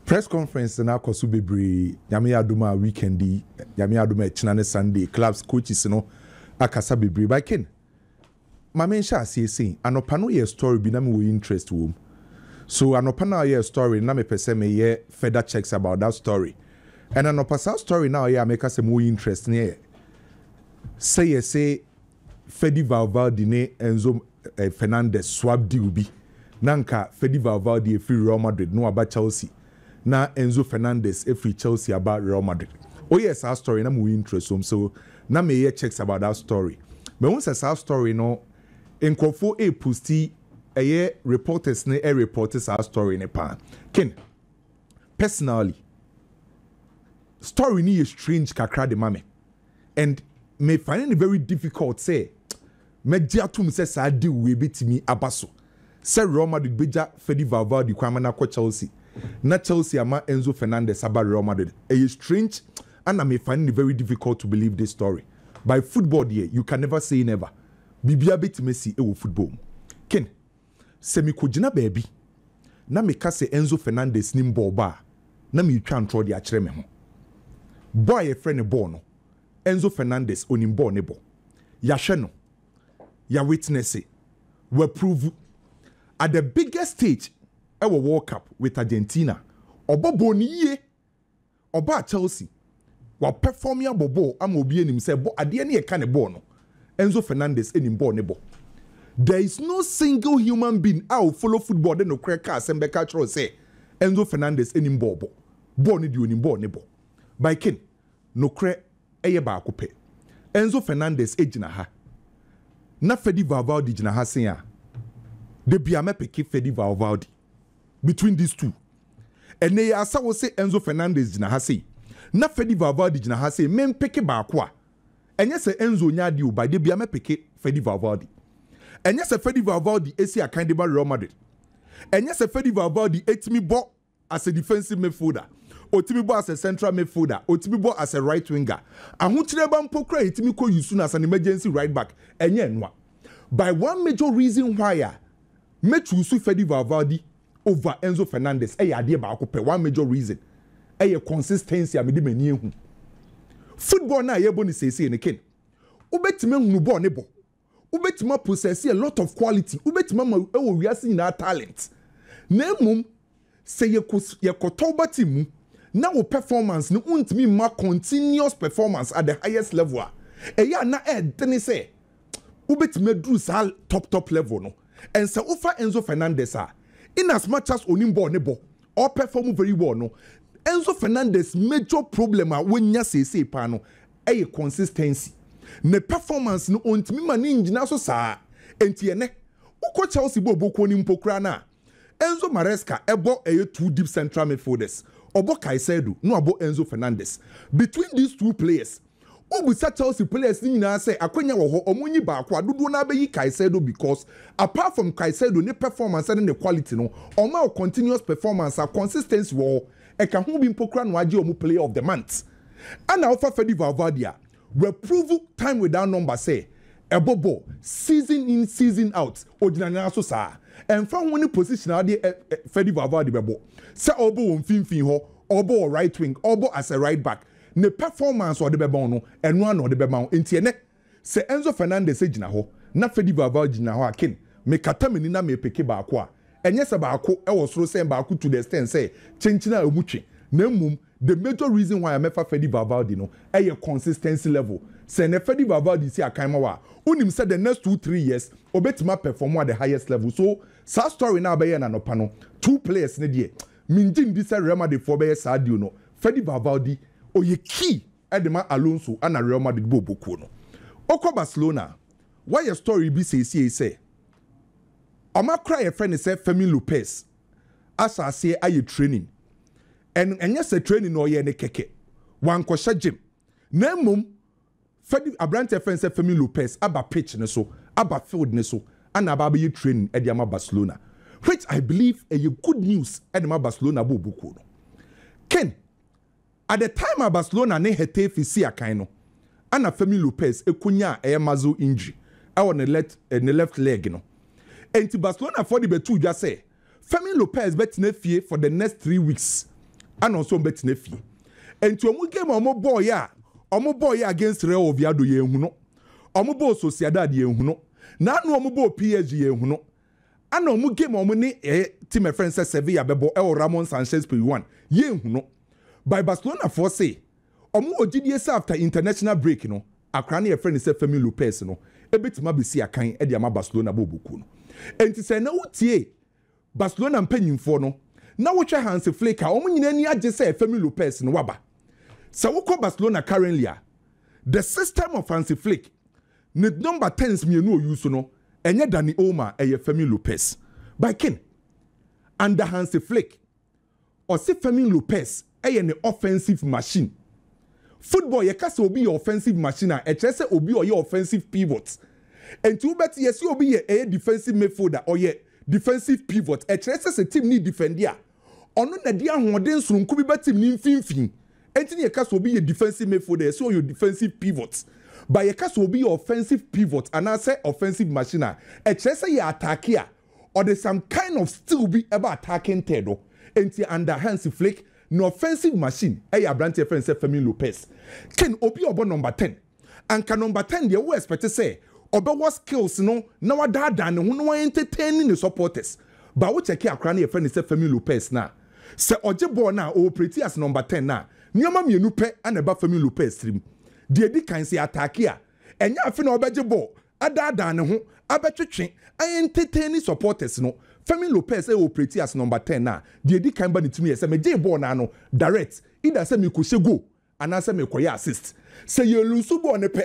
Press conference na akoso bebre nyame aduma weekendi nyame aduma echinane Sunday clubs coaches no akasa bebre by ken ma mensha asese anopa no ye story bi na me we interest wo so anopa na ye story na me pese me ye further checks about that story and anopa sa story now ye make us more interest ne say Fedi Valverde ne Enzo Fernandez swap deal bi nanka Fedi Valverde e free Real Madrid no aba Chelsea na Enzo Fernandez free Chelsea about Real Madrid. Oh yes, our story na we interest so na me hear checks about that story. But once our story no enkofo e posti reporters ne reporters our story ne pa. Ken personally story ni is strange kakra de mame and me find it very difficult say me diatum say sa di we betimi abaso say Real Madrid beja Fedi Valverde kwama na ko Chelsea na Chelsea ama Enzo Fernandez about Real Madrid. It's strange and I may find it very difficult to believe this story. By football here, you can never say never. Bibia beti Messi ewo football. Ken, semi kujina baby. Na me kase Enzo Fernandez nimbo ba. Na me twa ntro de akere me ho. Boy e friend ball no. Enzo Fernandez onimbo nebo. Ya hwe no. Ya witness it. We prove at the biggest stage ewo World Cup with Argentina. Obo boniye. Oba Chelsea. Wa perform ya bobo ama obi enim say bo ade ne ye ka ne ball no. Enzo Fernandez enim ball ne bo. There is no single human being out follow football de no kreka asembe ka tro say Enzo Fernandez enim ball bo. Ball ne di onim ball ne bo. By ken no kre eye ba akopɛ. Enzo Fernandez ejina ha. Na Fedi Valverde jina ha sen a. De bia me peke Fedi Valverde. Between these two. And they are so say Enzo Fernandez jina ha say. Na Fedi Valverde jina ha say men peke ba akwa. And yes Enzo nya di by de bia me peke Fedi Valverde. And yes Fedi Valverde esi akande ba Real Madrid. And yes Fedi Valverde etimi bo as a defensive midfielder. Otimi bo as a central midfielder. Otimi bo as a right winger. Ahunchire ba mpokra etimi ko yusu as an emergency right back. Enye nwa. By one major reason why me choose Fedi Valverde over Enzo Fernandez ade ba akopɛ one major reason consistency amede mani ehu football na ye boni sese ne ken ubetima hunu ball ne bo ubetima possess a lot of quality ubetima ma ewo wiase na talent na emum se ye kotoba timu na wo performance ne untimi ma continuous performance at the highest level eya na dene say ubetima dru sa top level no and se ofa Enzo Fernandez in as much as onimbo nebo or perform very well no Enzo Fernandez major problem when ya say pa no consistency ne performance no ontimi mani ngina so saa enti ene uko Chelsea bo ko ni mpokra na Enzo Maresca ebo two deep central midfielders obo Caicedo no abo Enzo Fernandez between these two players Obusa Chelsea players ni na say akwanya wo ho omunyi ba akwa dodo na be yi Caicedo because apart from Caicedo ne performance and the quality no oma continuous performance and consistency wo e ka ho bi mpokra no age omu player of the month and now for Fedi Valverde we prove time without number say ebobo season in season out odina na so sa and from one position ade Fedi Valverde bebo say obo won finfin ho obo right wing obo as a right back ne performance or the bebon no eno an or the bebon enti ene se Enzo Fernandez gina ho na Fedi Valverde gina ho akin me katamini na me peke ba akwa enye se ba akọ e wo soro se ba akọ to the extent say chenchina emutwe na mum the major reason why I mefa Fedi Valverde no consistency level se ne Fedi Valverde si akan ma wa unim say the next 2-3 years obetima perform at the highest level so sa story na be na no pa no two players ne de minjin di say Real Madrid for be sa dio no Fedi Valverde oye key edema Alonso and Real Madrid bobo no oko Barcelona why your story be say Oma cry a friend say Fermin Lopez asa say aye training and yes a training no ye ne keke wan kwahye gym na mum Fedi abrante friend say Fermin Lopez aba pitch ne so aba field ne so and aba be training e ama Barcelona which I believe a good news edema Barcelona bobo no Ken at the time of Barcelona ne hete fisi akan no ana Fermin Lopez ekunya muscle injury on the left leg no enti Barcelona for the betu just say Fermin Lopez bet ne fie for the next 3 weeks and also betting a fee. And to a game omo boy against Real Oviedo ye huno. Omo bo Sociedad ye huno. Na no omo bo PSG ye huno. And omo game omo ni team a friend says Sevilla bebo El Ramon Sanchez P1 ye huno. By Barcelona for say omo OGDS after international break no. Akra ne friend say Fermin Lopez no. Ebetima be see akan e dia ma Barcelona bobuku no. Enti say na wotie Barcelona mpanyimfo no. Na wohwe Hansi Flick a omo nyina ni age say Fermin Lopez no waba. So we call Barcelona currently the system of Hansi Flick ne number 10s me no use no enye Dani Olmo Fermin Lopez by kin under Hansi Flick or see Fermin Lopez an offensive machine football ye kase obi your offensive machine a say obi or your offensive pivots and to bet yes you obi a defensive midfielder or ye defensive pivot say team need defender ono na dia hoden sonko bi team ni mfimfin. Entini ye kase obi ye defensive midfielder so your defensive pivots but ye kase obi your offensive pivot and I say offensive machine say ye attack here or there's some kind of still be about attacking tedo enti under Hansi Flick no offensive machine brand friend say Fermin Lopez ken obi obo number 10 and ka number 10 dey we expect say obi what skills no na wadada ne ho no entertaining the supporters but we check akra na friend say Fermin Lopez na say oje ball na o operate as number 10 na nioma mienu pe ana ba Fermin Lopez stream de edi kan say attack here enya afi na obeje ball adada ne ho abetwetwe entertaining supporters no Fermin Lopez operate as number 10 na de edi kan ba ne timi say me je ball na no direct either say me ko she go and say me ko ya assist say you lose ball ne pe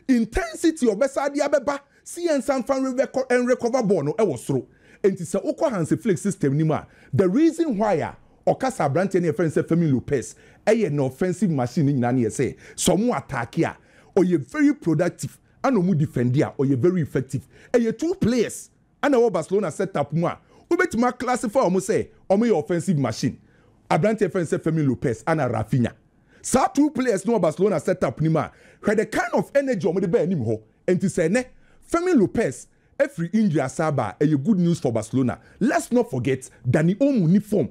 intensity obesa de abeba see and fan and recover ball no e wo soro enti say okwa Hansi Flick system ni ma the reason why Okasa brand any friend say Fermin Lopez an offensive machine in nani say some attack here or you very productive and no defend here or you very effective and you two players and our Barcelona set up more ubetima classify almost say your offensive machine a brand friend say Fermin Lopez and a Rafinha so two players no Barcelona set up nima had the kind of energy omo de be anim ho enti say ne Fermin Lopez every injury asaba a good news for Barcelona. Let's not forget Dani Olmo ni form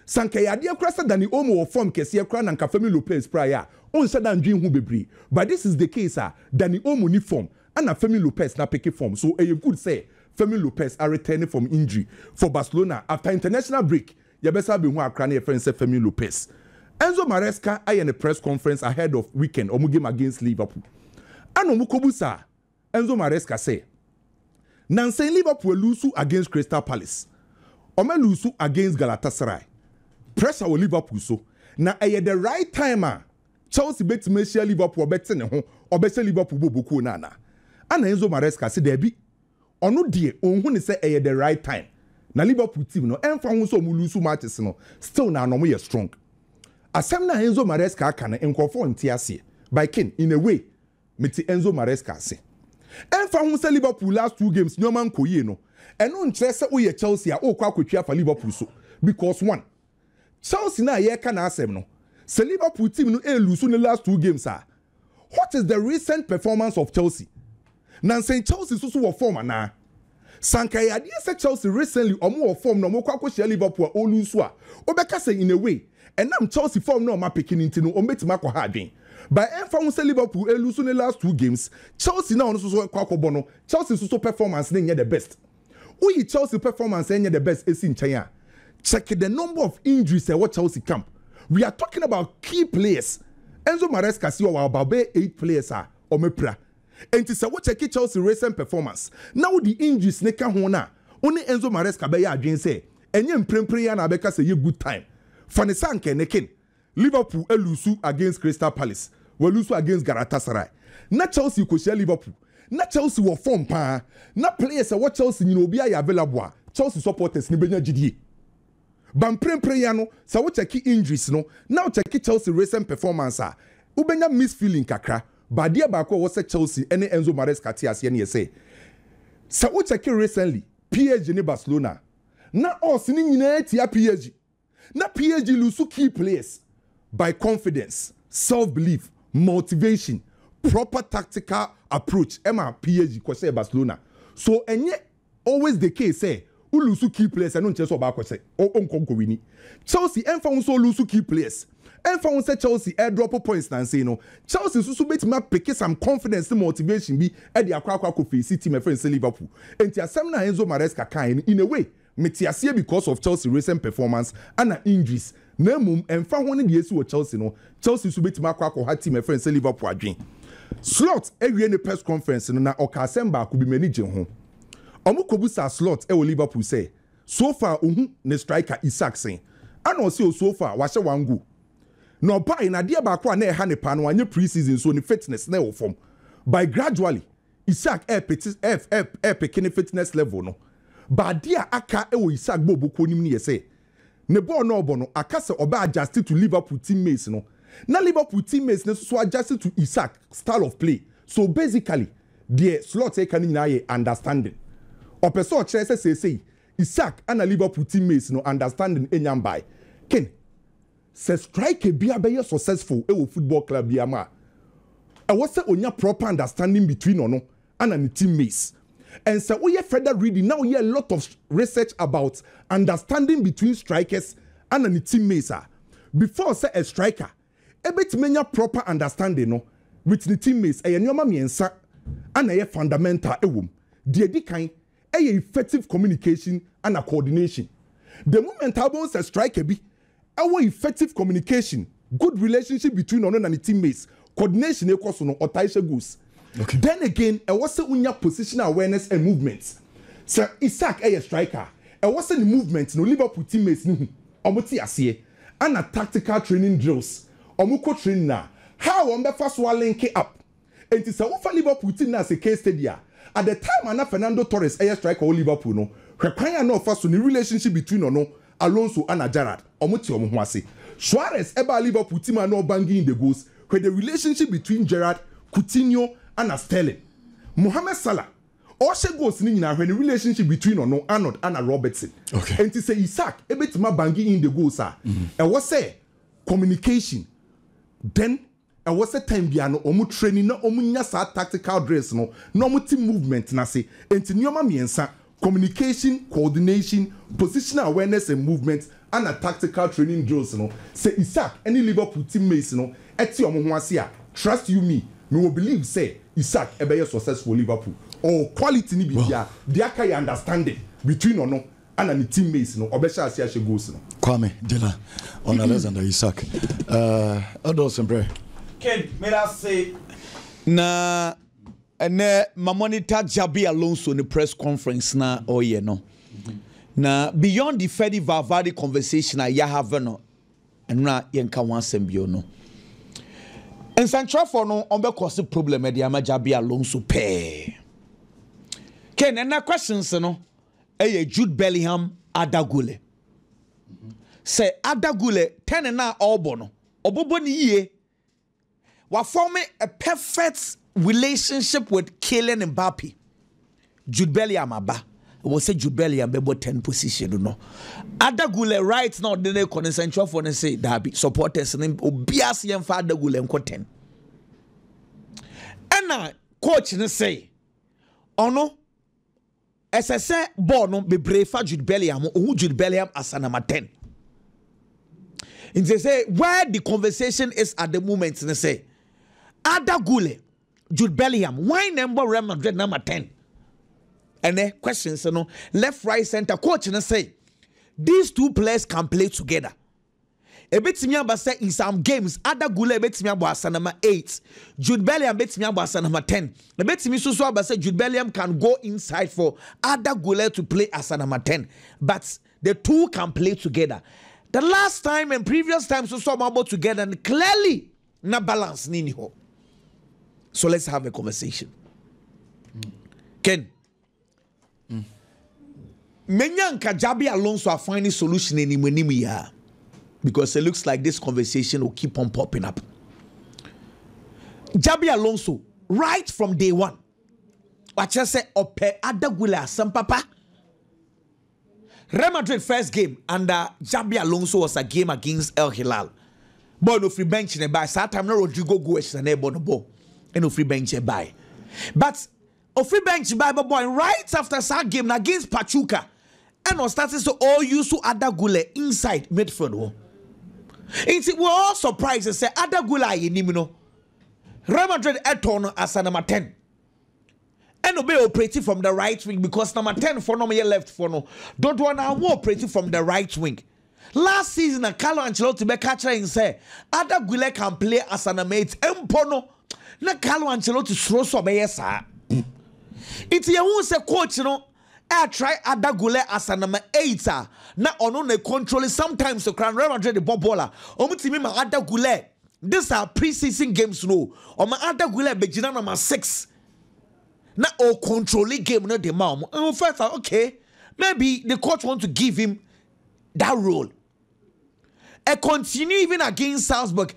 sanka ya de krasa Dani Olmo wo form kese kra na nka Fermin Lopez prior on said and dream hu bebre but this is the case Dani Olmo ni form and Fermin Lopez na pick form so a good say Fermin Lopez are returning from injury for Barcelona after international break ya besa be hu akra na friend say Fermin Lopez Enzo Maresca in a press conference ahead of weekend omu game against Liverpool and omu kobusa Enzo Maresca say Nansen Liverpool lose against Crystal Palace ome lose against Galatasaray pressure with Liverpool so na the right time Chelsea bet Messi Liverpool bet ne ho obese Liverpool boboku na and Enzo Maresca say there be ono die onhu ne say the right time na Liverpool team no emfa ho so mu lose matches no still na no mo strong asem na Enzo Maresca aka na enkofo ntiase by kin in a way meti Enzo Maresca say emfa ho say Liverpool last two games no man koye no eno nkyere say wo ye Chelsea a wo kwa kwatwa for Liverpool so because one Chelsea na ye ka na asem no say Liverpool team no lose in the last two games what is the recent performance of Chelsea na say Chelsea so wo form na sanka ya de say Chelsea recently omo wo form no mo kwa kwatwa Liverpool o lose a obeka say in a way and I'm Chelsea form no ma picking into no ometima kwa hadwen by emfa say Liverpool lose in the last two games Chelsea now so kwa bono Chelsea so performance na the best we Chelsea performance na the best is in China check the number of injuries at what Chelsea camp we are talking about key players Enzo Maresca see about 8 players or mepra and to say what check Chelsea recent performance now the injuries ne ka ho na only Enzo Maresca be ya adwen say enye mprempre ya na beka say good time Fanny Sanke Nekin Liverpool lose against Crystal Palace we lose against Galatasaray na Chelsea ko share Liverpool na Chelsea wo form pa na players what Chelsea you know be available Chelsea supporters ni benya gidie bam prempre ya no sa wo check injuries no now check Chelsea recent performance u benya miss feeling kakra ba dia ba ko wo say Chelsea any Enzo Maresca ti ase ne say sa wo check recently PSG ni Barcelona na us ni nyina ti PSG na PSG lose key players by confidence, self-belief, motivation, proper tactical approach. Emma PSG ko say Barcelona. So enye always the case say ulusu key players and no so ba kwese o nkonko wini Chelsea enfa so lose key players enfa won say Chelsea air drop points na say no Chelsea so betima pick some confidence and motivation bi e de akwa ko face team e friend Liverpool enti asem na Enzo Maresca kan in a way metiasie because of Chelsea recent performance and injuries na mum enfa ho ne de esi wo Chelsea no Chelsea so betima akwa ha team e friend Liverpool adwen slot ewie ne press conference no na okasem ba ko bi manage ho omukobusa slot e wo Liverpool say so far ne striker Isak sen ana o say so far wa hye one goal no by na dia ba ko na e ha ne pa no anye pre-season so ne fitness na e wo form by gradually Isak picking fitness level no ba dia aka e wo Isak bobo nim ne ye say ne ball no obo no aka se oba adjust to Liverpool teammates no na Liverpool teammates ne so adjust to Isak style of play so basically the slot e kan nyina ye understanding opeso chere say Isak and Liverpool teammates no understanding enyam by ken say strike bia be successful e wo football club bia ma e wo say onya proper understanding between ono and the teammates and so we further reading now a lot of research about understanding between strikers and the teammates before say a striker e betimenya proper understanding no with the teammates e nyoma miensa and e fundamental ewom de edikan effective communication and a coordination. The moment Albon says striker be our effective communication, good relationship between one and the teammates, coordination equals no or taisha goose. Okay. Then again, I was unya positional awareness and movements. Sir Isak a striker. I was in the movement no Liverpool teammates no omoti asiye and a tactical training drills. Omuko training na how on the first one link up. And it's a Liverpool team as a case study. At the time, Ana Fernando Torres air striker o Liverpool no. Require no first on the relationship between no Alonso and Gerrard. Omuti omuhwase. Suarez eba Liverpool team no banging in the goals. Where the relationship between Gerrard, Coutinho and Sterling. Mohamed Salah. Also goes in when the relationship between no Arnold and Robertson. Okay. And to say Isak ebetima banging in the goals and what say communication. Then and what's the time biano omu training no omu nya sa tactical dress no omu team movement na se enti nyoma miensa communication coordination positional awareness and movement and a tactical training drills no say Isak any Liverpool teammates no eti omo ho ase a trust you me will believe say Isak ebe ye successful Liverpool or quality ni bibia dia kai understanding between ono and the teammates no obesha ase a goals no Kwame Dela on Alexander Isak odos and Ken, may I say na ma monitor Jabi Alonso in the press conference na oye no. Na beyond the Ferdi Valverde conversation I have no and na yenka wan sembio no. And Central for no onbe cause problem e dia ma Jabi Alonso pe. Ken na questions no Jude Bellingham Adagule. Say Adagule 10 na obo no. Obobo ni ye we're forming a perfect relationship with Kylian Mbappe. Jude Bellingham aba. We say Jude Bellingham be 10 position no. Adagule right now the concentration for the say that supporters name obias yem fa Adagule nko 10. And coach ne say ono SSA ball no be brave for Jude Bellingham who Jude Bellingham as number 10. And they say where the conversation is at the moment they say Adagule, Jude Bellingham, why number Real Madrid number 10? And then questions, you know, left, right, center, coach, and say these two players can play together. A bit me about say in some games, Adagule bet me about number 8, Jude Bellingham bet me about number 10. A bit me so about say Jude Bellingham can go inside for Adagule to play as number 10, but the two can play together. The last time and previous times we saw them about together and clearly na balance nini ho. So let's have a conversation. Ken. Menyanka Jabi Alonso are finding solution in ya because it looks like this conversation will keep on popping up. Jabi Alonso, right from day one, what you say, ope Adagula, some papa. Real Madrid first game under Jabi Alonso was a game against El Hilal. Boy no free bench in a by. Satam no Rodrigo Goes and a ball. And no free bench by. But a free bench by boy right after that game against Pachuca. and on starting so all used to Adagule inside midfield. We're all surprised and say Adagula Yenimino. Real Madrid eton as a number 10. And obey operating from the right wing because number 10 for no left for no. Don't want to more operating from the right wing. Last season, Carlo Ancelotti be catcher and say Adagule can play as an mate. Empono na Carlo Ancelotti throw so be yes. It's your own say coach, you know. I try Adagule as a number 8 na ono ne control sometimes so can Real Madrid the bola. Omutimi ma Adagule. These are pre-season games no. O ma Adagule begina number 6. Na o controlling game no the mom. And first okay, maybe the coach want to give him that role. And continue even against Salzburg.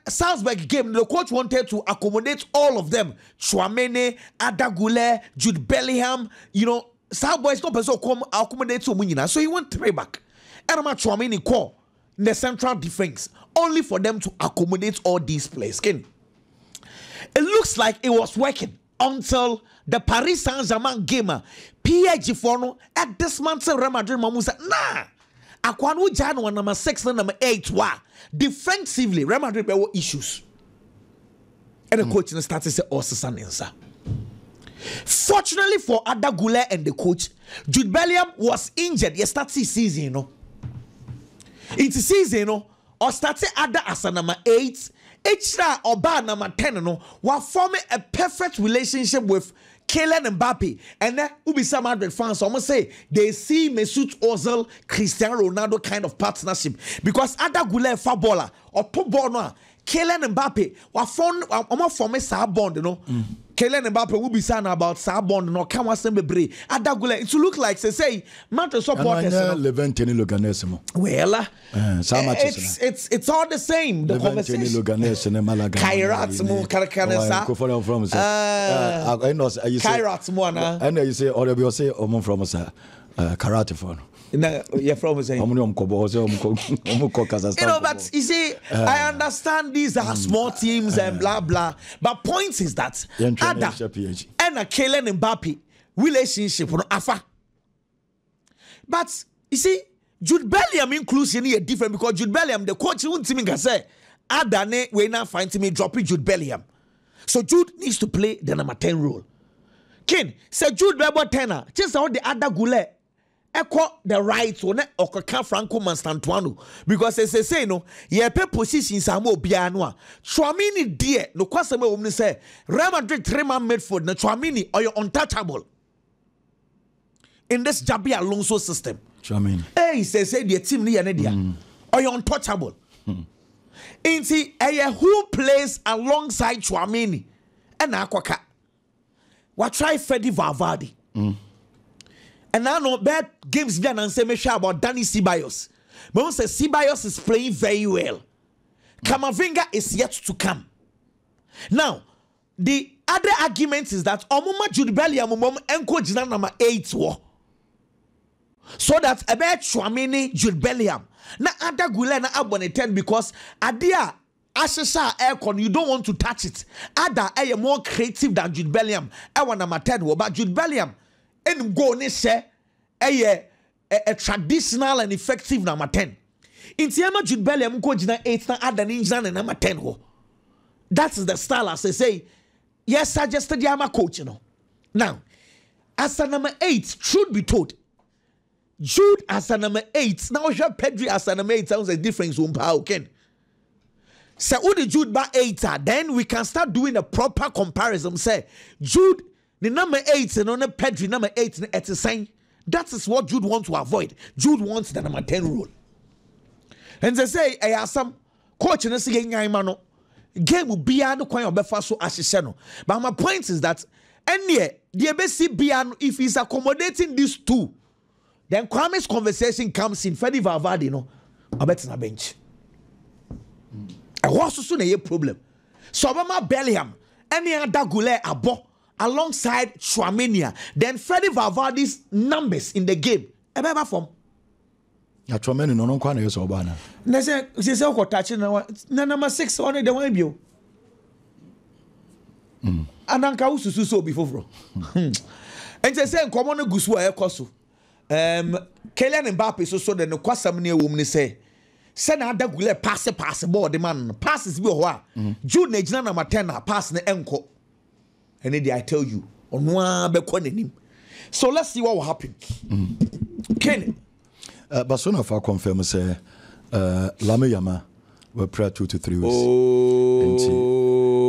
Salzburg game, the coach wanted to accommodate all of them. Chouameni, Adagule, Jude Bellingham, you know, Salzburg is not person come accommodate to Munina. So he went 3 back. And I'm Chouameni call in the central defense only for them to accommodate all these players. It looks like it was working until the Paris Saint-Germain game. PSG Forno at this month's Real Madrid Mamusa. Nah. Akwanu Jano number 6 and number 8 wa defensively Real Madrid have issues. And the coach started to say Osasanensa. Fortunately for Adagule and the coach, Jude Bellingham was injured yesterday season, you know. It's season, you know, or started Ada as a number 8, Extra or bar number 10, you know, while forming a perfect relationship with Kylian Mbappe. And then Ubisa Madrid fans almost say they see Mesut Ozil, Cristiano Ronaldo kind of partnership because Adagule footballer or football no Kylian Mbappe wa form a bond, you know. Kylian Mbappe will be saying about Sabon no come was bebre Adagule it look like say Manchester supporters well it's all the same the conversation Kairat mo Karakanesa Kairat mo na and you say or you say from karate for you're from saying you know, but you see I understand these are small teams and blah blah, but point is that Ada and a Kylian Mbappe relationship no afa. But you see Jude Bellingham inclusion here different because Jude Bellingham the coach won't even say Ada ne we now find me dropping Jude Bellingham, so Jude needs to play the number 10 role. Ken say Jude Bebo 10 just how the Adagule echo the right one or Franco Manstantuano because as they say no ye pe positions are more biano Chouameni dear no kwaseme omni say Real Madrid 3-man midfield na Chouameni or you're untouchable in this Jabi Alonso system. Chouameni hey say the team ni dia or you're untouchable inti who plays alongside Chouameni and akwaka what try Freddy Valverde and now no bad games done and say me sure about Danny Ceballos. But once Ceballos is playing very well. Camavinga is yet to come. Now, the other argument is that Omuma Jude Bellingham enko jina number 8 wo. So that about Chouameni Jude Bellingham. Na Adagule na abone 10 because adia Ashesha aircon you don't want to touch it. Ada aye more creative than Jude Bellingham. I want number 10 wo but Jude Bellingham and go ne say a traditional and effective number 10. In Tiama Jude Bellingham ko jina 8 na Ada ninja number 10 ho. That is the style as they say. Yes, suggested Yama coach, you know. Now, as a number 8, truth be told, Jude as a number 8. Now you have Pedri as a number 8 sounds a difference. Okay. So who the Jude by 8 then we can start doing a proper comparison. Say Jude the number 8 and on the Pedri number 8 at the same. That is what Jude wants to avoid. Jude wants the number 10 rule. And they say, I have some coach and say, "Mano, game will be no coin of befaso ashiseno." But my point is that, any the BC Biano, if he's accommodating these two, then Kwame's conversation comes in. Freddy Valverde, no, I bet in a bench. I was soon a problem. So Obama Bellingham, any other Gule abo. Alongside Chouameni, then Freddy Valverde's numbers in the game. Ebe form. Ya Chouameni no kwa na yeso obana. Na say ko touch na number 6 on the one bio. Ananka ususu so before. And they say nkomo no gusu e koso. Kylian Mbappe so the no kwasam ne wom ne say na adagule pass board man passes bi ho a Jude na gina number 10 na pass ne enko and then I tell you ono a be ko nanim. So let's see what will happen. Ken Barcelona for confirm say Lame Yama will pray 2 to 3 weeks.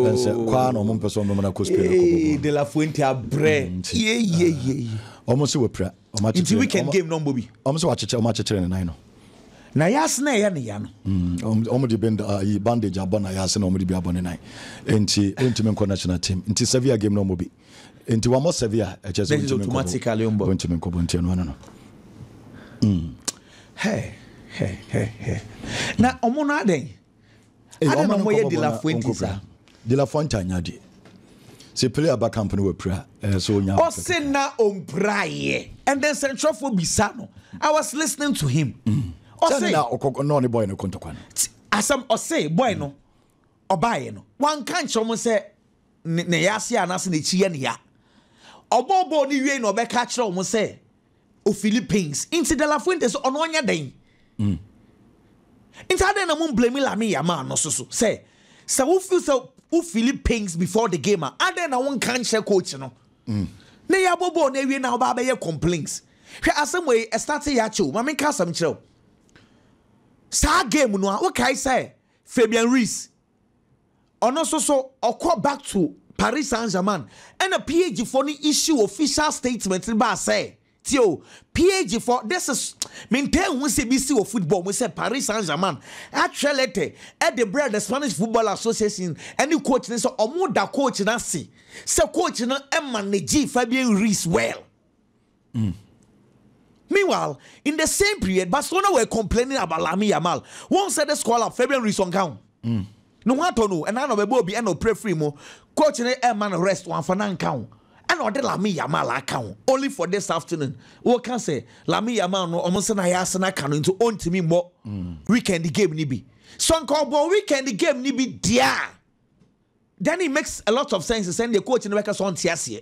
And say kwa no mo person mo na ko spell De La Fuente abre. Yeah. Almost we pray. Into weekend game no Bobby. Almost watch it in 9. Na yas na ya ne ya no. Omo de bend bandage abona yas na omo de bi abona 9. Enti ontime nko national team. Enti Sevilla game no mo bi. Enti wa mo Sevilla e chese ontime automatically umbo. Ontime nko bonti no. Hey. Na omo na den. Ada no mo ye De La Fuente sa. De La Fuente anyade. Se player back company we pray so nya. O se na ompraye. And then central for Bisano. I was listening to him. O say na no ne boy no kontokwa. Asam o say boy no. Obaye no. Wan kan chomo say ne yase anase ne chiye ne ya. Obobo ni wie no be ka kire o mo say o Philippines into De La Fuente so ono nya den. Into na mo blame Lame Yamal no so say wo feel so who Philippines before the game and then I won't can share coach no. Ne ya bobo na wie na oba be complaints. Hwe asem we start ya cho, ma me ka sam kire. Sa game no a okay say Fabian Ruiz. Ono so okọ back to Paris Saint-Germain and a PG for the issue official statement ba say Tio, PG for this is maintain we say BC of football. We say Paris Saint-Germain. Actually, at the bread the Spanish Football Association, any coach so omo da coach na see. So coach na manage Fabian Ruiz well. Meanwhile, in the same period, Barcelona were complaining about Lame Yamal. One said the scholar Fabian Ruiz on count. No one to know, and I know be and no pray free mo. Coach na man rest one for nan count. And order Lame Yamal account only for this afternoon. What can say Lame Yamal no almost na yasana can into own to me more weekend game ni be. So call weekend game ni be dia. Then it makes a lot of sense to send the coach in the record on TSC.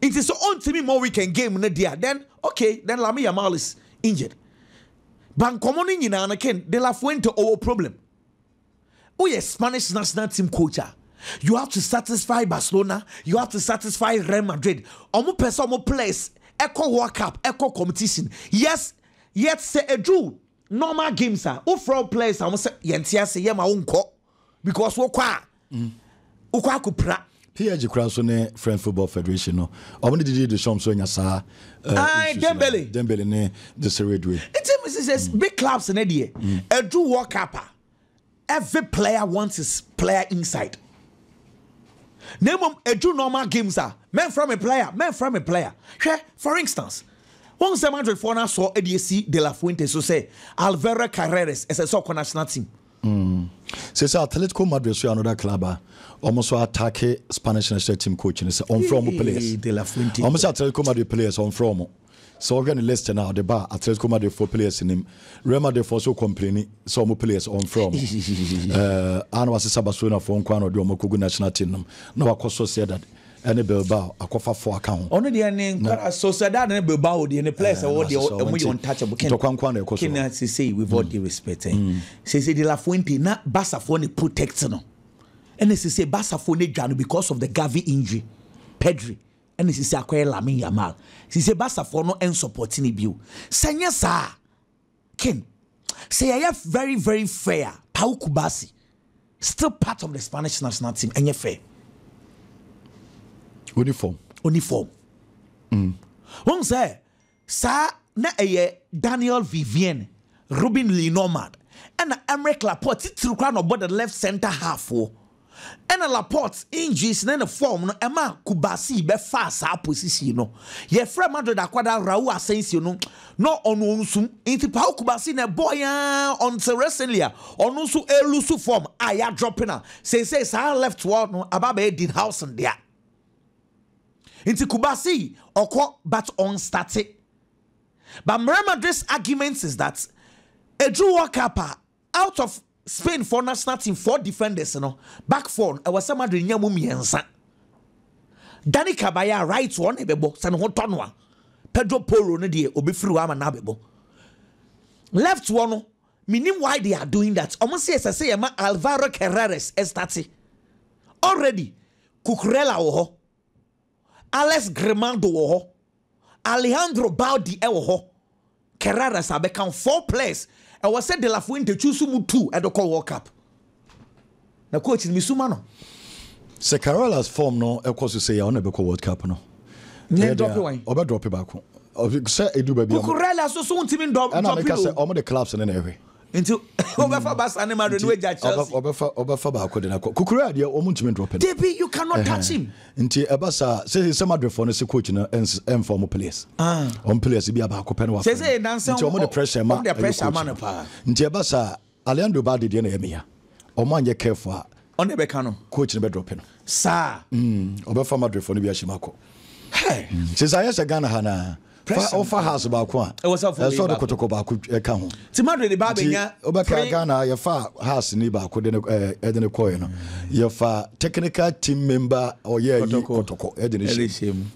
It is so on to me more weekend game na dia. Then okay, then Lame Yamal is injured. But common in again, De La Fuente over problem. Oh yes, Spanish national team coach. You have to satisfy Barcelona. You have to satisfy Real Madrid. Omo person, omo players. Echo World Cup, echo competition. Yes, yet say a Jew. Normal games are. Who from players? I say yentia say yema unko because ukwa kupra. PSG cross on the French Football Federation. No, I wanted to do the shom so nyasa. Dembele ne the Seredwe. It says big clubs in the a Jew World Cup. Every player wants his player inside. Name a two normal games are men from a player. For instance, one 700 now saw ADC De La Fuente so say Alvaro Carreras as a soccer national team. Says Atletico Madrid so another club almost attack Spanish national team coach and say on from players. De La Fuente. Almost Atletico Madrid players on from. So we're going to list now the bar Atletico Madrid 4 players in him. Real Madrid for so complaining some players on from. And was a Barcelona for Kwano do Mokugu national team. No, I also said that any Bilbao akofa 4 account. Only the name Sociedad and Bilbao the any place or the untouchable. Can say with all due respect. Say De La Fuente na Barca for the protect no. And they say Barca for the Janu because of the Gavi injury. Pedri. And this is acquire Lame Yamal. She say Barca for no end supporting the view. Sanya sa Ken. Say I have very, very fair. Pau Kubasi. Still part of the Spanish national team. And you fair. Uniform. One say, sa na Daniel Vivienne, Ruben Lenormand, and Emerick Laporte. It's crown about the left center half. And a Laporte injuries in the form no Emma Kubasi be fast our position no. Ye Real Madrid akwada Raul Asensio no onusum into Pau Kubasi na boy until recently onusu elusu form aya dropping her. Say sa left ward no ababe did house and there. Into Kubasi oko but on static. But Real Madrid's argument is that a Drew Walker out of Spain for national team 4 defenders back 4 I was some Madrid nyamu miensa Dani Kabaya right one ebe box and hotonwa Pedro Porro no dey obi free wa na bebo. Left one no, meaning why they are doing that. Almost say ma Alvaro Carreras estati. Already Cucurella wo ho. Alex Grimando wo ho. Alejandro Baldi e wo ho. Carreras abekam 4 players. I was said De La Fuente choose mu 2 at the World Cup. The coach is Misuma no. Se Carreras form no e course say ya no be World Cup no. Ne drop one. Obe drop back. Say edu baby. Cucurella so ntimi drop. And I make say omo the clubs in every. Into Obefa Bas Animal Renew Chelsea. Obefa ba ko de na Cucurella de omo ntimi drop. DP you cannot touch him. Nti ebasa say some other for no say coach na inform players. On players bi aba ko pen wa. Say dance nti omo the pressure ma. The pressure man pa. Nti ebasa Alejandro Balde de na yemia. Omo anye careful. On the back no. Coach na be drop no. Sir. Obefa Madrid for no bi ashimako. Hey. Since I say Ghana hana. Offer house ba ko a. It was up for so the kotoko ba ko e ka ho. Ti Madrid ba benya. Obeka Ghana ye fa house ni ba ko de ne ko no. Ye fa technical team member or ye kotoko e de ne shame.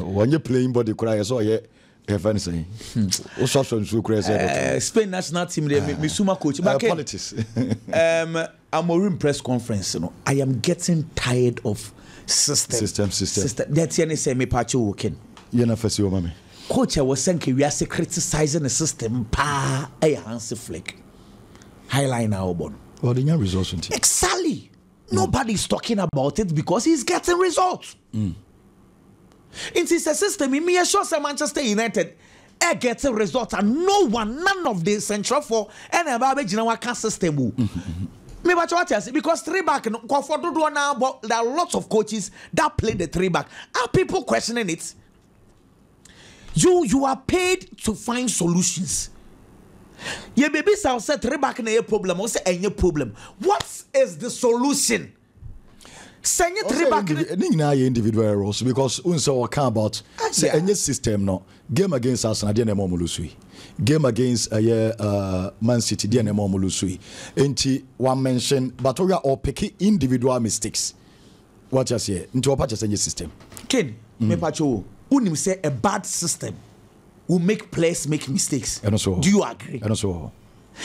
When you playing body cry so ye fan say. O so nsu cry say. Spain national team dey Misuma coach. Politics. Amorim press conference no. I am getting tired of system. That's any say me pacho working. You na fasi o mama. Coach was saying we are criticizing the system pa a Hansi Flick. Highline our bon. Well, the results. Exactly. Nobody's talking about it because he's getting results. It is a system. Me sure say Manchester United getting results and none of the central for any about system. Me watch what I say because 3 back there are lots of coaches that play the 3 back. Are people questioning it? You are paid to find solutions. Ye baby say 3 back na problem or say any problem. What is the solution? Say 3 back na individual roles because unso we about say any system no game against Arsenal dey na mo lusui. Game against Man City dey na mo lusui. Enti one mention but we are all picking individual mistakes. What you say? Into what just any system. Ken, me pacho unim say a bad system will make players make mistakes. Do you agree? And so.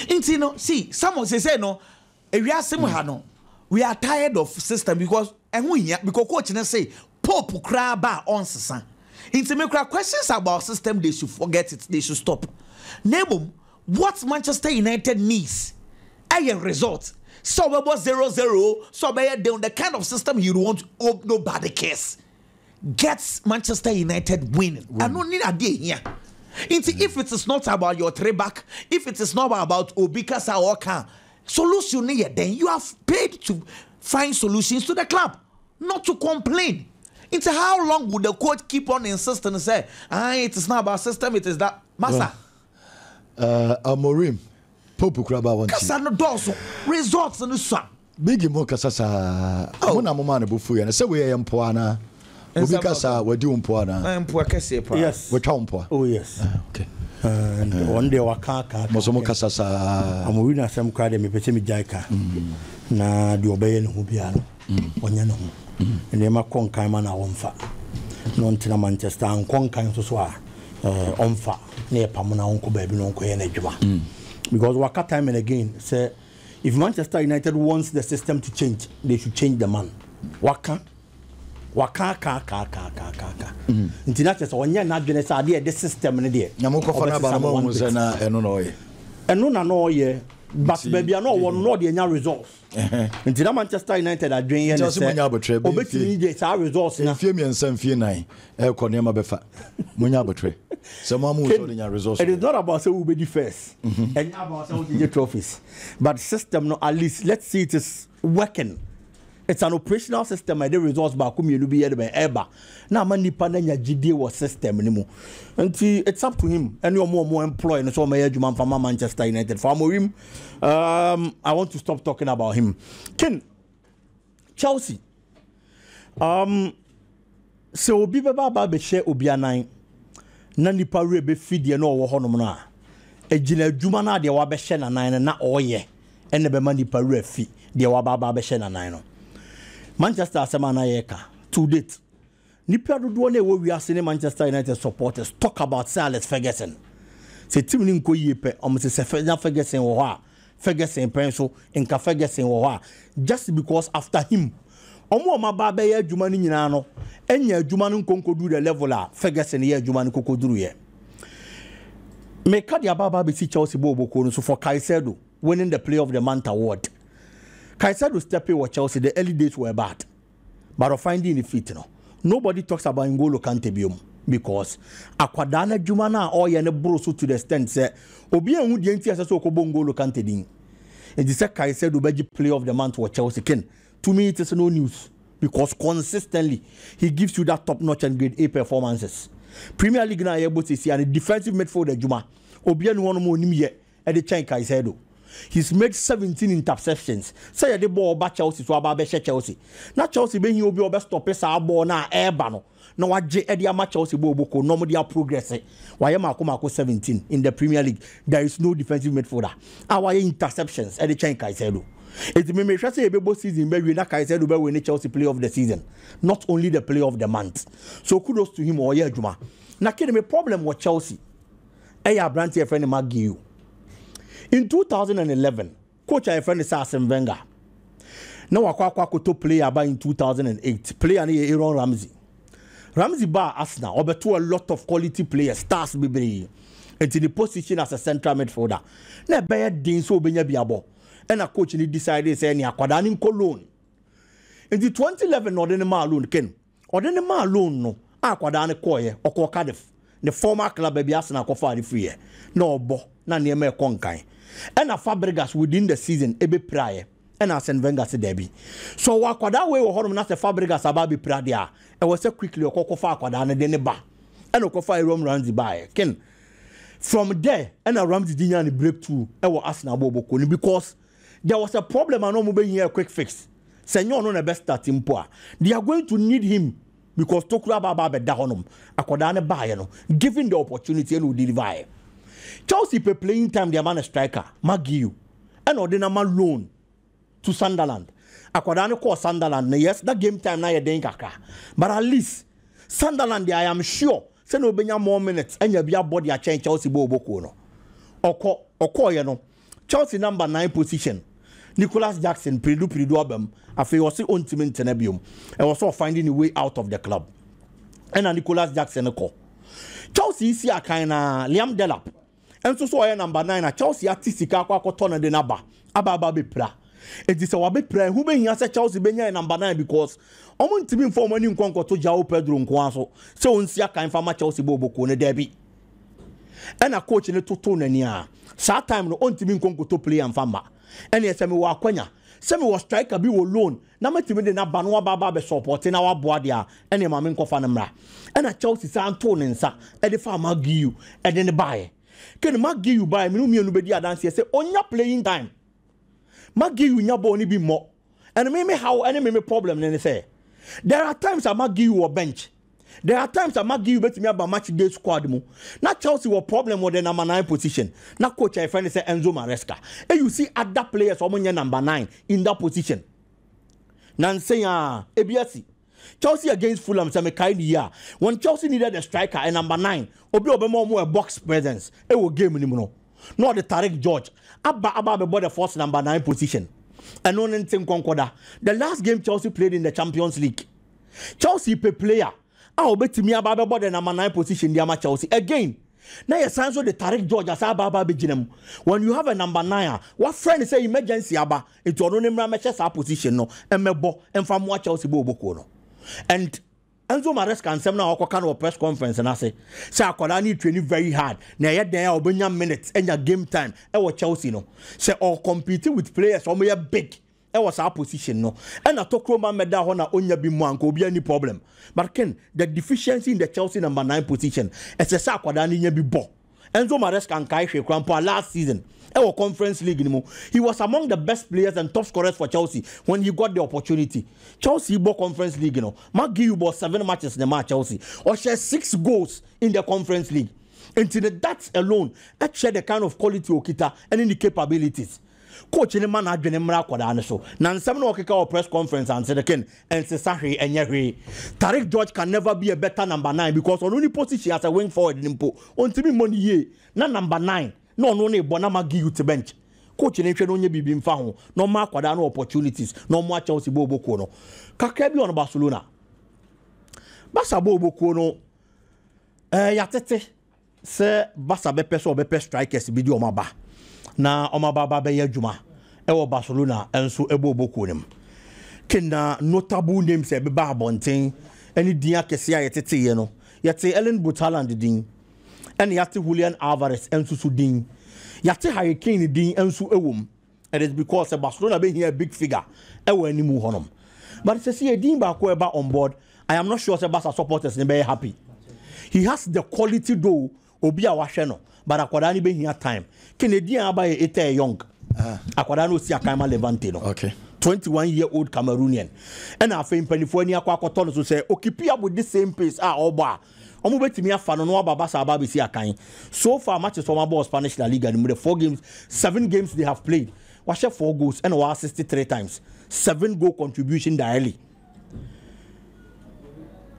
Enti no, see, someone say no, we are tired of system because coach na say Pope cry ba on sesa. Enti me questions about system they should forget it, they should stop. Nebum, what Manchester United needs a result. So we was 0-0, so the kind of system you want, nobody cares. Gets Manchester United winning. I don't need a day here. If it is not about your 3 back, if it is not about Obika Saoka, solution here, then you have paid to find solutions to the club, not to complain. Into how long would the coach keep on insisting and say, it is not about system, it is that master. Amorim, Popu Kraba one. Kasano doso results in the sun. Big mo kasasa. Amuna mama bufu ya. Say we empoana. Obi kasa we di umpoana. Empoa kese pa. Yes. We ta umpoa. Oh yes. Okay. One day waka. Mosomo kasasa. Amowi na sem kra de me pese me jaika. Na di obeye ne ho bia no. Onya ne ho. Ene ma konkan ma na wonfa. No ntina Manchester an konkan so a onfa na e pam na onko ba bi no onko ye na djuma. Because waka time and again say if Manchester United wants the system to change, they should change the man. Waka ka. International onye na adwene say ade the system ne de. Na mo ko fa na ba mo mo say na eno no ye. Eno na no ye. But baby no one no de nya results. International Manchester United adwene ye say. Obetimi de say results na. Fie mi ensam fie nan. E ko ne ma be fa. Munya abotre. So mamu so de nya results. It is not about say we be the first. And about say we get trophies. But system no at least let's see it is working. It's an operational system and the results back come you be ever. Now man nipa na nya gide wo system ni mu. Nti it's up to him. Any more employ no so my adwuma from Manchester United. For Amorim, I want to stop talking about him. Ken Chelsea. So obi ba be share obi anan. Na nipa re be fidie na owo honom no a. Ejina adwuma na de wa be hye na nan na oye. Ene be ma nipa re fi de wa ba be hye na nan no. Manchester Asemana Yeka to date. nipa dodo na we are Manchester United supporters talk about Sir Alex Ferguson. Say team ni nko yie pe almost say Ferguson wo ha Ferguson pen so nka Ferguson wo ha just because after him omo ma ba be ya adwuma ni nyina no enya adwuma no nkonkodu the level a Ferguson ya adwuma no kokoduru ye me ka dia baba be si Chelsea boboko no so for Caicedo winning the Player of the Month award. Caicedo stepping with Chelsea, the early days were bad, but finding the fit no. Nobody talks about N'Golo Kante biom because akwadana jumana or yene broso to the extent say obi enhu die nti ase so okobo N'Golo Kante din. And the Caicedo beji Player of the Month for Chelsea ken. To me it is no news because consistently he gives you that top notch and grade A performances. Premier League na able to see and defensive midfielder juma obi enhu no mo nim ye e de chen Caicedo. He's made 17 interceptions. Say the ball back Chelsea so about Chelsea. Now Chelsea being you be over stop a ball na air no. No what J Eddie match Chelsea boko no more progress. Why am I 17 in the Premier League? There is no defensive midfielder. Our interceptions at the chain Caicedo. It may make sure say a season maybe na Caicedo be win Chelsea Player of the Season, not only the Player of the Month. So kudos to him or Juma. Now can me problem with Chelsea. Eya Branty a friend Magiu. In 2011, coach I friend is Arsene Wenger. Now akwa to player by in 2008. Player ni Aaron Ramsey. Ramsey bar Arsenal over to a lot of quality players, stars be into the position as a central midfielder. Na bear din so benya biabo. And a coach ni decided say ni akwada ni Cologne. In the 2011 ordinary alone ken. Ordinary alone no akwada ni koye oko Cardiff. The former club be Arsenal ko fa free. No bo na niema konkan. And a Fabregas within the season ebe prayer and Arsene Wenger said debi. So wakwada we wo honom na se Fabregas ababi pradia e was quickly okofa akwada na de ne ba and okofa Aaron Ramsey by ken from there and a Ramsey dinya ni breakthrough e wo Arsenal boboko ni because there was a problem and no mo be here a quick fix. Senyor no na best starting po. They are going to need him because Tokura baba be da honom akwada ne ba ye no given the opportunity and will deliver. Chelsea pe playing time their man a striker Magiu and ordinary loan to Sunderland. Akwadane call Sunderland. Yes, that game time na ye den kakra. But at least Sunderland I am sure say no benya more minutes and you be body a change Chelsea boboko no. Oko ye no. Chelsea number 9 position. Nicholas Jackson pridu abem afi was on team in Tenebium and was finding a way out of the club. And Nicholas Jackson call. Chelsea see a kinda Liam Delap. And so I number 9 at Chelsea artistica kwa tona de naba. Aba be pra. It is our big prayer. Who be here say Chelsea benya number 9 because omo ntimi inform any nkonko to Jao Pedro nkwanso. So unsia kan fa ma Chelsea boboko ne derby. And a coach ne to tone nia. Sa time no ontimi nkonko to play and fama. And yes me wa kwanya. Se me was striker bi wo loan. Na matimi de na ba no baba be support na wa boa dia. Ene ma me nkofa na mra. And a Chelsea sa anto ne nsa. E de fa ma giu. E de ne bae. Can Maggie you buy me no me nobody dance say on your playing time. Maggie you nya ball ni be more. And me how any me problem then say. There are times I Maggie you or bench. There are times I Maggie you bet me about match day squad mo. Now Chelsea were problem with the number 9 position. Now coach I friend say Enzo Maresca. And you see other players omo number 9 in that position. Nan say ABS. Chelsea against Fulham say me kind year. When Chelsea needed a striker and number 9, obi obemo a box presence. E wo game ni no. Not the Tarek George. Abba be the first number 9 position. And no anything concorda. The last game Chelsea played in the Champions League. Chelsea pe player. Obetimi abba be the number 9 position dia ma Chelsea again. Now you sound so the Tarek George as abba be ginem. When you have a number 9, what friend say emergency abba into no name matches position no emebo emfa mo Chelsea boboko no. And Enzo Maresca and Semna Oko kind of press conference and I say akwada need training very hard. Na yet there obenya minutes and your game time. E was Chelsea no. Say all competing with players or me big. E was our position no. And I talk Roman meda hona onya bi mo anko obi any problem. But Ken the deficiency in the Chelsea number 9 position. E say akwada ni nya bi bo. Enzo Maresca and Kai Shekrampo last season. Our Conference League anymore. He was among the best players and top scorers for Chelsea when he got the opportunity. Chelsea bought Conference League, you know. Magiu bought 7 matches in the match Chelsea. Or share 6 goals in the Conference League. And to that alone, that share the kind of quality Okita and in the capabilities. coach ni man adwene mmra akwada ne so na nsɛm na okeka o press conference and said again and say sahwe enye hwe Tariq George can never be a better number 9 because on only position as a wing forward nimpo ontimi money ye na number 9 no na ebo na magi you to bench coach ni hwe no nye bibi mfa ho no ma akwada no opportunities no mo Chelsea bo oboko no kakra bi on Barcelona Barca bo oboko no yatete se Barca be person be strikers bi di o ma ba na omababa be yadwuma ewo Barcelona enso ebo oboko nim kena notable names e be ba abonten eni din akese ayetete ye no yete Ellen Butaland din eni yate Julian Alvarez enso su din yate Harry Kane din enso ewom it is because Barcelona be here a big figure ewo animu honom but se see din ba ko eba on board I am not sure say Barca supporters ne be happy he has the quality though obi a wahwe no but akwada ni be here time Canadian abaye ete young akwada no si akama Levante no okay 21-year-old Cameroonian and afa impanifo ni akwakoto no so say okipia with the same pace oba omo betimi afa no aba sa aba be si akan so far matches from about Spanish La Liga the 7 games they have played wa share 4 goals and wa 63 times 7 goal contribution daily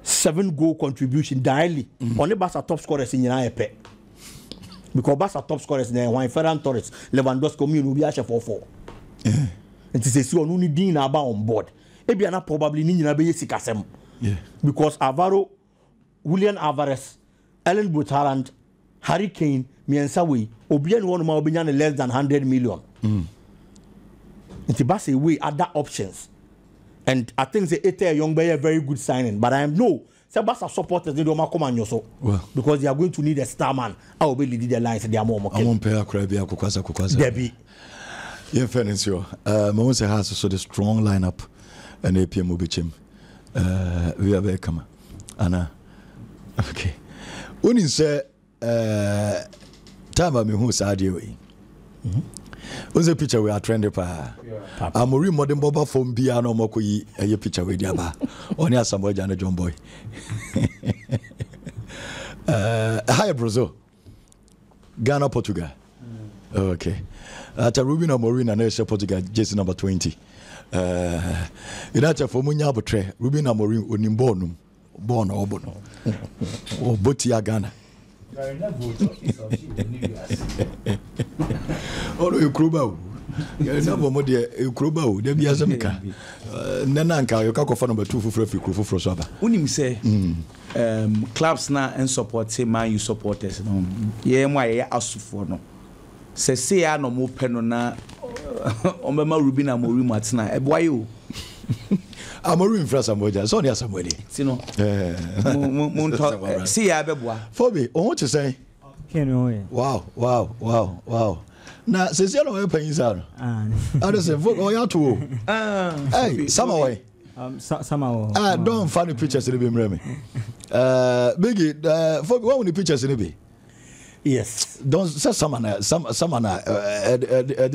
7 goal contribution daily on the Barca top scorers in Europe because Barca top scorers na Juan Ferran Torres Lewandowski community will be a 4-4 and to say so no need din aba on board e bia na probably ni nyina be yesikasem because Alvaro Julian Alvarez Ellen Butaland Harry Kane miensa we obi ene won ma obenya ne less than 100 million it Barca way other options and I think say Ete Young be a very good signing but I know Barca supporters they don't come on so because they are going to need a star man I will be leading the lines they are more I won't pay a crab kukwasa Debbie in fairness yo Mose has so the strong lineup and APM will be chim we are very come Anna okay when you say time me who said you what's the picture we are trending pa Amori modern boba from bia no moko yi eye picture we dia ba oni asamoja na John Boy hi Brazil Ghana Portugal okay at Ruben Amorim na na Portugal jersey number 20 ina for munya abotre Ruben Amorim onimbo born obono oboti ya Ghana ono yekruba na bomo de yekruba o de bia semka nana nka yokako fa number 2 fufura fi fufura so aba unim say clubs na and support say man you supporters no ye mo aye asufo no se ya no mo pe no na ombema Ruben Amorim atena e boy o Amorim fra Samoja so ne Samoja sino mo nto se ya beboa Fobi o what you say wow na se se no we pan isa I don't say o ya to hey Samoja don't find the pictures in the me Biggie Fobi what will the pictures in be yes don't say someone